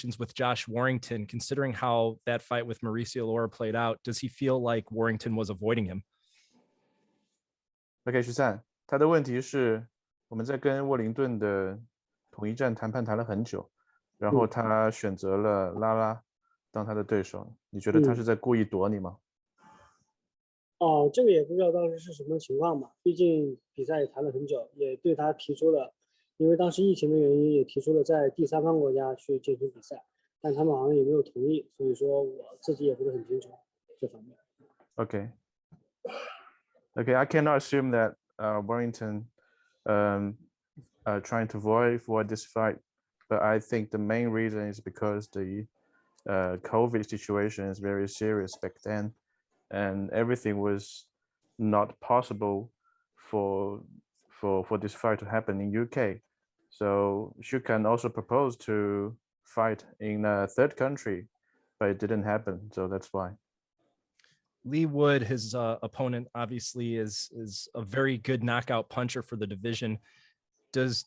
congratulations with Josh Warrington. Considering how that fight with Mauricio Lara played out, does he feel like Warrington was avoiding him? OK，13，他的问题是我们在跟沃林顿的统一战谈判谈了很久，然后他选择了拉拉当他的对手，你觉得他是在故意躲你吗？这个也不知道当时是什么情况吧，毕竟比赛也谈了很久，也对他提出了，因为当时疫情的原因，也提出了在第三方国家去进行比赛，但他们好像也没有同意，所以说我自己也不是很清楚这方面。Okay, I cannot assume that Warrington trying to avoid this fight, but I think the main reason is because the COVID situation is very serious back then, and everything was not possible for this fight to happen in UK. So Xu Can also proposed to fight in a third country, but it didn't happen. So that's why. Leigh Wood, his opponent, obviously is a very good knockout puncher for the division. Does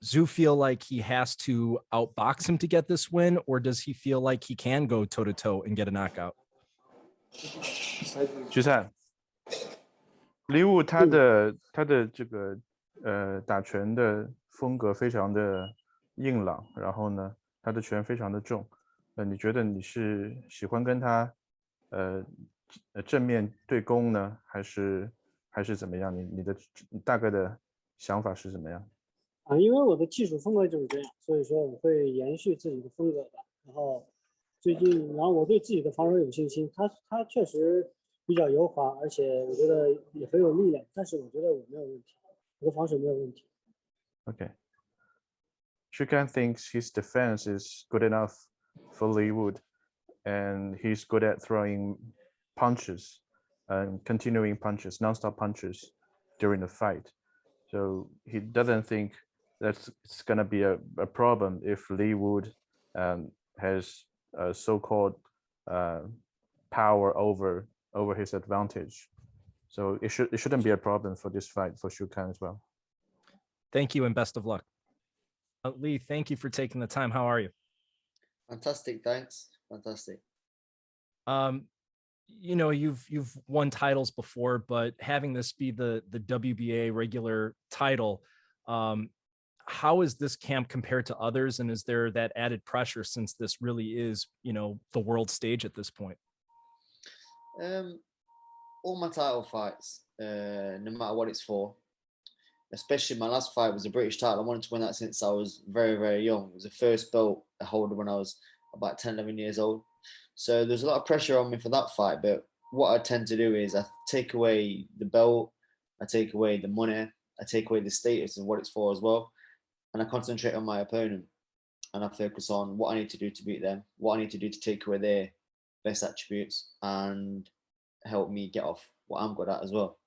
Xu feel like he has to outbox him to get this win, or does he feel like he can go toe to toe and get a knockout? 徐灿，Leigh Wood 他的这个打拳的风格非常的硬朗，然后呢，他的拳非常的重。你觉得你是喜欢跟他正面对攻呢，还是怎么样？你的大概的想法是怎么样？因为我的技术风格就是这样，所以说我会延续自己的风格吧。然后我对自己的防守有信心，他确实比较油滑，而且我觉得也很有力量，但是我觉得我没有问题，我的防守没有问题。Okay. Xu Can thinks his defense is good enough for Leigh Wood, and he's good at throwing punches and continuing punches, non-stop punches during the fight. So he doesn't think that's it's gonna be a problem if Leigh Wood has a so-called power over his advantage. So it shouldn't be a problem for this fight for Xu Can as well. Thank you and best of luck. Leigh, thank you for taking the time. How are you? Fantastic, thanks. Fantastic. You know, you've won titles before, but having this be the WBA regular title, how is this camp compared to others, and is there that added pressure since this really is, you know, the world stage at this point? All my title fights, no matter what it's for, especially my last fight was a British title. I wanted to win that since I was very, very young. It was the first belt I held when I was about 10, 11 years old. So there's a lot of pressure on me for that fight. But what I tend to do is I take away the belt, I take away the money, I take away the status and what it's for as well. And I concentrate on my opponent. And I focus on what I need to do to beat them, what I need to do to take away their best attributes and help me get off what I'm good at as well.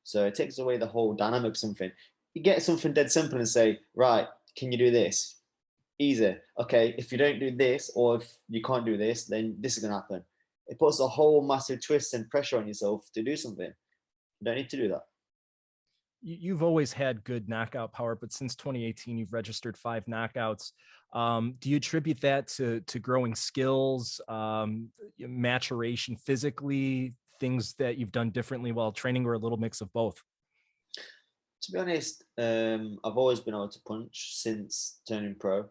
So it takes away the whole dynamic of something. You get something dead simple and say, right, can you do this? Easy. Okay, if you don't do this, or if you can't do this, then this is going to happen. It puts a whole massive twist and pressure on yourself to do something. You don't need to do that. You've always had good knockout power, but since 2018, you've registered 5 knockouts. Do you attribute that to growing skills, maturation physically, things that you've done differently while training, or a little mix of both? To be honest, I've always been able to punch since turning pro.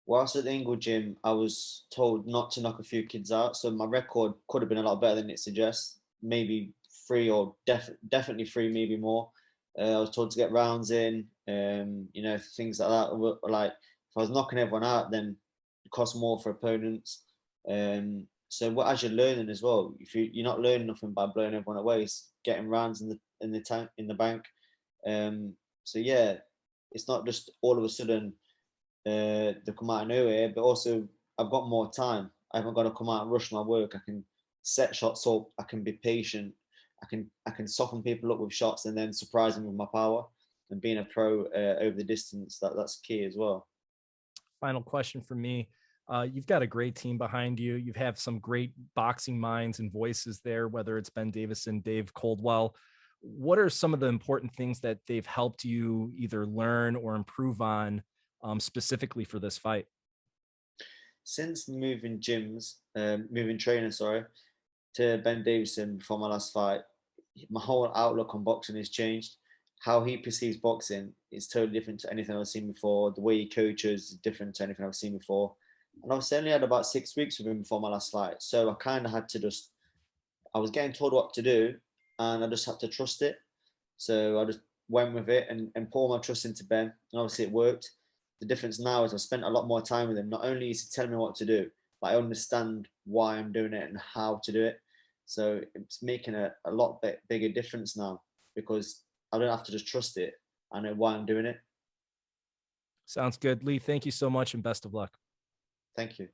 Whilst at the Ingle gym, I was told not to knock a few kids out, so my record could have been a lot better than it suggests. Maybe 3 or definitely 3, maybe more. I was told to get rounds in, you know, things like that. Like if I was knocking everyone out, then it costs more for opponents. So as you're learning as well, if you're not learning nothing by blowing everyone away, it's getting rounds in the bank. So yeah, it's not just all of a sudden they come out of nowhere, but also I've got more time. I haven't got to come out and rush my work. I can set shots up. I can be patient. I can soften people up with shots and then surprise them with my power. And being a pro over the distance, that's key as well. Final question for me. You've got a great team behind you. You have some great boxing minds and voices there, whether it's Ben Davison, Dave Coldwell. What are some of the important things that they've helped you either learn or improve on specifically for this fight? since moving gyms, moving training, sorry, to Ben Davison before my last fight, my whole outlook on boxing has changed. How he perceives boxing is totally different to anything I've seen before. The way he coaches is different to anything I've seen before. And I've only had about 6 weeks with him before my last fight. So I kind of had to just, I was getting told what to do and I just had to trust it. So I just went with it and pour my trust into Ben. And obviously it worked. The difference now is I've spent a lot more time with him. Not only is he telling me what to do, but I understand why I'm doing it and how to do it. So it's making a lot bigger difference now because I don't have to just trust it. I know why I'm doing it. Sounds good. Leigh, thank you so much and best of luck. Thank you.